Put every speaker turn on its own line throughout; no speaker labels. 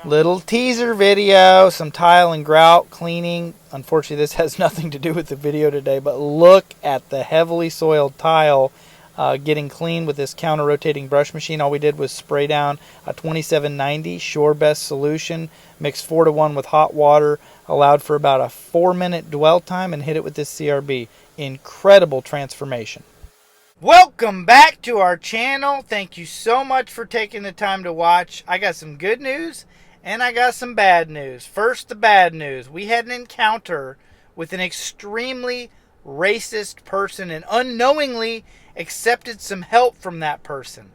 Little teaser video, some tile and grout cleaning. Unfortunately, this has nothing to do with the video today, but look at the heavily soiled tile getting clean with this counter-rotating brush machine. All we did was spray down a 2790 Shore Best solution, mixed 4-to-1 with hot water, allowed for about a 4-minute dwell time, and hit it with this CRB. Incredible transformation. Welcome back to our channel. Thank you so much for taking the time to watch. I got some good news and I got some bad news. First, the bad news. We had an encounter with an extremely racist person and unknowingly accepted some help from that person.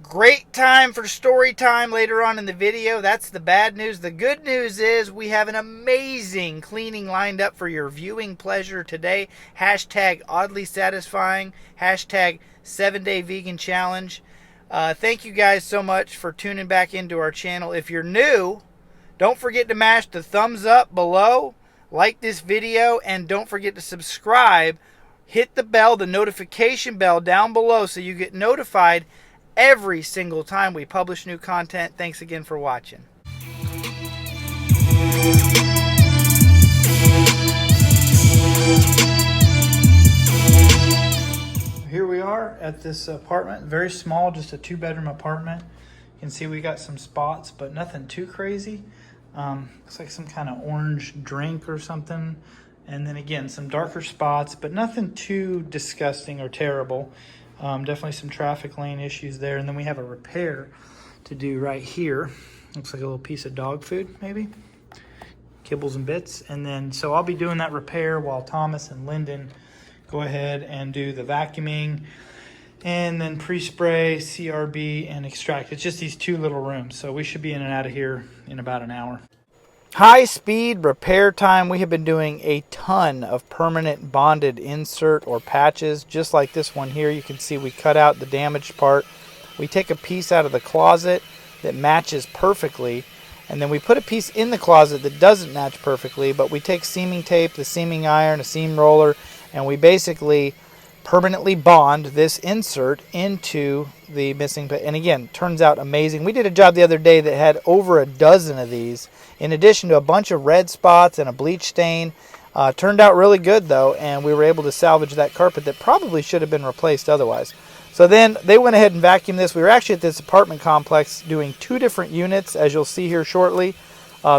Great time for story time later on in the video. That's the bad news. The good news is we have an amazing cleaning lined up for your viewing pleasure today. Hashtag oddly satisfying. Hashtag 7-day vegan challenge. Thank you guys so much for tuning back into our channel. If you're new, don't forget to mash the thumbs up below, like this video, and don't forget to subscribe. Hit the bell, the notification bell down below so you get notified every single time we publish new content. Thanks again for watching. Here we are at this apartment, very small, just a 2-bedroom apartment. You can see we got some spots, but nothing too crazy. Looks like some kind of orange drink or something. And then again, some darker spots, but nothing too disgusting or terrible. Definitely some traffic lane issues there. And then we have a repair to do right here. Looks like a little piece of dog food, maybe. Kibbles and bits. And then, so I'll be doing that repair while Thomas and Lyndon go ahead and do the vacuuming and then pre-spray, CRB, and extract. It's just these 2 little rooms. So we should be in and out of here in about an hour. High speed repair time. We have been doing a ton of permanent bonded insert or patches, just like this one here. You can see we cut out the damaged part. We take a piece out of the closet that matches perfectly, and then we put a piece in the closet that doesn't match perfectly, but we take seaming tape, the seaming iron, a seam roller, and we basically permanently bond this insert into the missing. And again, turns out amazing. We did a job the other day that had over a dozen of these, in addition to a bunch of red spots and a bleach stain. Turned out really good though, and we were able to salvage that carpet that probably should have been replaced otherwise. So then they went ahead and vacuumed this. We were actually at this apartment complex doing 2 different units, as you'll see here shortly.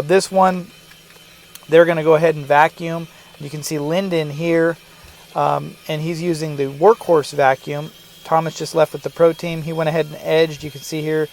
This one, they're going to go ahead and vacuum. You can see Lyndin here, and he's using the workhorse vacuum. Thomas just left with the Pro Team. He went ahead and edged. You can see here,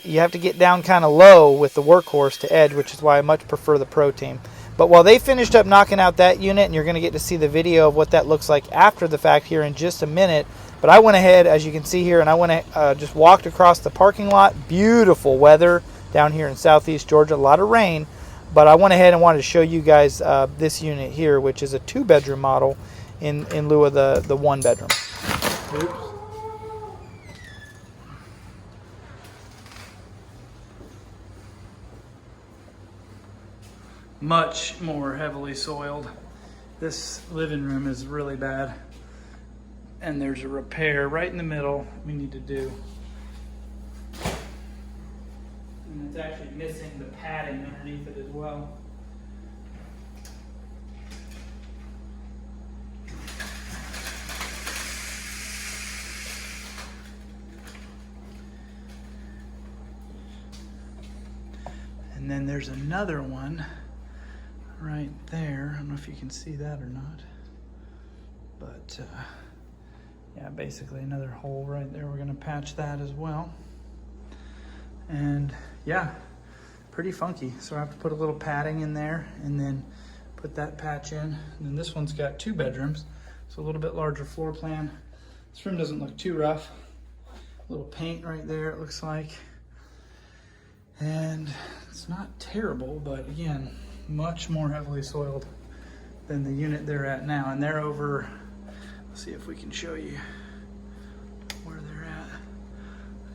you have to get down kind of low with the workhorse to edge, which is why I much prefer the Pro Team. But while they finished up knocking out that unit, and you're going to get to see the video of what that looks like after the fact here in just a minute, but I went ahead, as you can see here, and I went just walked across the parking lot. Beautiful weather down here in southeast Georgia, a lot of rain, but I went ahead and wanted to show you guys this unit here, which is a 2-bedroom model in lieu of the 1-bedroom. Oops. Much more heavily soiled. This living room is really bad, and there's a repair right in the middle we need to do, and it's actually missing the padding underneath it as well. And then there's another one right there. I don't know if you can see that or not, but yeah, basically another hole right there. We're going to patch that as well. And yeah, pretty funky. So I have to put a little padding in there and then put that patch in. And then this one's got 2 bedrooms, so a little bit larger floor plan. This room doesn't look too rough. A little paint right there, it looks like. And it's not terrible, but again, much more heavily soiled than the unit they're at now. And they're over, let's see if we can show you where they're at.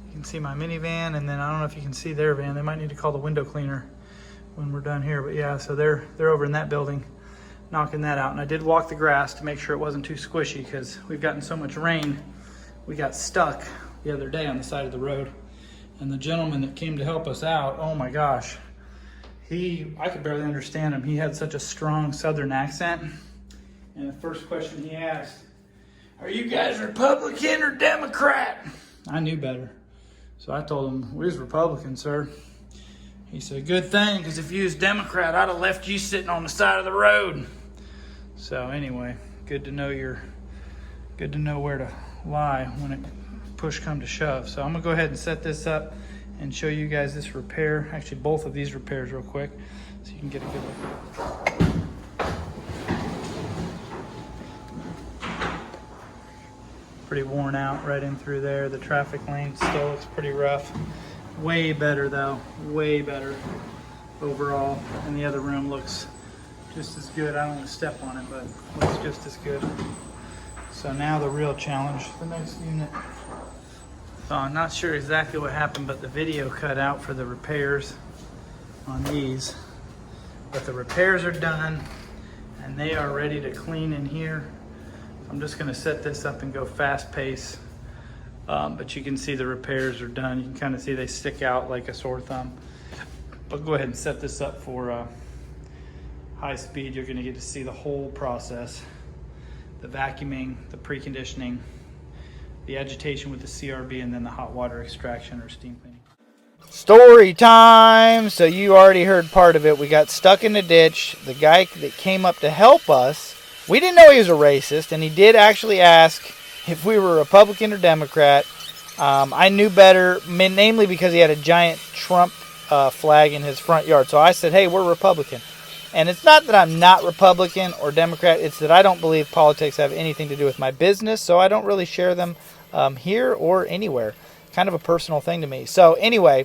You can see my minivan, and then I don't know if you can see their van. They might need to call the window cleaner when we're done here. But yeah, so they're over in that building knocking that out. And I did walk the grass to make sure it wasn't too squishy, because we've gotten so much rain. We got stuck the other day on the side of the road. And the gentleman that came to help us out, oh my gosh, I could barely understand him. He had such a strong Southern accent. And the first question he asked, "Are you guys Republican or Democrat?" I knew better. So I told him, "We was Republican, sir." He said, "Good thing, because if you was Democrat, I'd have left you sitting on the side of the road." So anyway, good to know where to lie when it push come to shove. So I'm gonna go ahead and set this up and show you guys this repair. Actually, both of these repairs real quick, so you can get a good look. Pretty worn out right in through there. The traffic lane still looks pretty rough. Way better though, way better overall. And the other room looks just as good. I don't want to step on it, but looks just as good. So now the real challenge, the next unit. So I'm not sure exactly what happened, but the video cut out for the repairs on these. But the repairs are done and they are ready to clean in here. I'm just gonna set this up and go fast pace. But you can see the repairs are done. You can kind of see they stick out like a sore thumb. But go ahead and set this up for high speed. You're gonna get to see the whole process. The vacuuming, the preconditioning, the agitation with the CRB, and then the hot water extraction or steam cleaning. Story time! So you already heard part of it. We got stuck in the ditch. The guy that came up to help us, we didn't know he was a racist, and he did actually ask if we were Republican or Democrat. I knew better, namely because he had a giant Trump flag in his front yard. So I said, "Hey, we're Republican." And it's not that I'm not Republican or Democrat. It's that I don't believe politics have anything to do with my business, so I don't really share them here or anywhere. Kind of a personal thing to me. So anyway,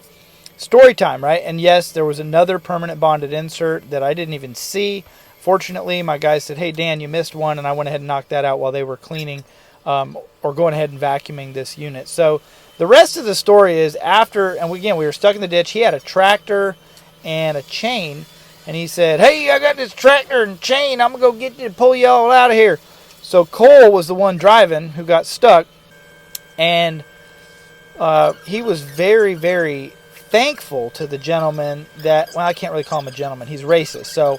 story time, right? And yes, there was another permanent bonded insert that I didn't even see. Fortunately, my guy said, "Hey, Dan, you missed one," and I went ahead and knocked that out while they were cleaning or going ahead and vacuuming this unit. So the rest of the story is after, and again, we were stuck in the ditch. He had a tractor and a chain, and he said, "Hey, I got this tractor and chain. I'm going to go get you to pull you all out of here." So Cole was the one driving who got stuck, and he was very, very thankful to the gentleman that, well, I can't really call him a gentleman. He's racist. So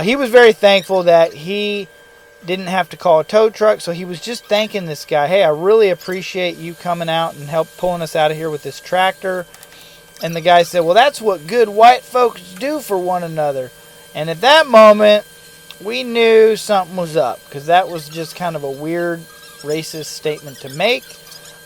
he was very thankful that he didn't have to call a tow truck. So he was just thanking this guy, "Hey, I really appreciate you coming out and help pulling us out of here with this tractor." And the guy said, "Well, that's what good white folks do for one another." And at that moment, we knew something was up, because that was just kind of a weird racist statement to make.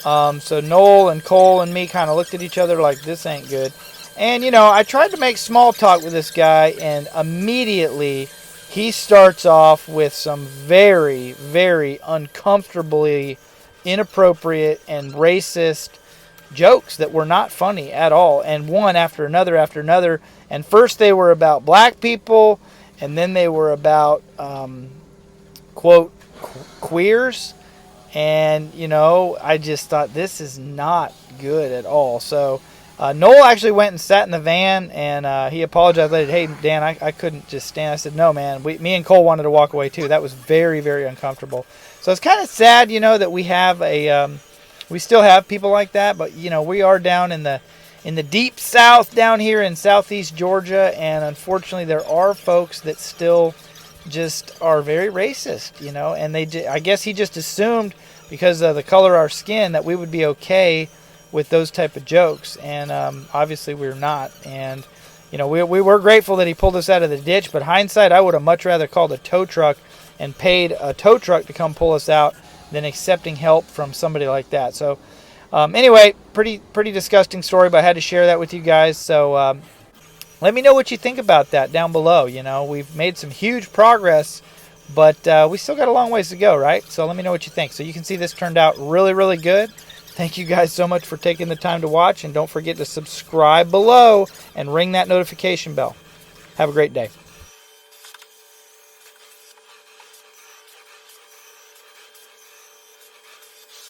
So Noel and Cole and me kind of looked at each other like, this ain't good. And, you know, I tried to make small talk with this guy, and immediately he starts off with some very, very uncomfortably inappropriate and racist jokes that were not funny at all, and one after another after another. And first they were about black people, and then they were about quote queers, and you know, I just thought this is not good at all. So Noel actually went and sat in the van, and he apologized later. "Hey, Dan, I couldn't just stand." I said, "No, man, me and Cole wanted to walk away too. That was very, very uncomfortable." So it's kind of sad, you know, that we have we still have people like that, but you know, we are down in the deep south down here in southeast Georgia, and unfortunately there are folks that still just are very racist, you know, and I guess he just assumed because of the color of our skin that we would be okay with those type of jokes, and obviously we're not. And you know, we were grateful that he pulled us out of the ditch, but hindsight, I would have much rather called a tow truck and paid a tow truck to come pull us out than accepting help from somebody like that. So anyway, pretty disgusting story, but I had to share that with you guys. So let me know what you think about that down below. You know, we've made some huge progress, but we still got a long ways to go, right? So let me know what you think. So you can see this turned out really, really good. Thank you guys so much for taking the time to watch, and don't forget to subscribe below and ring that notification bell. Have a great day.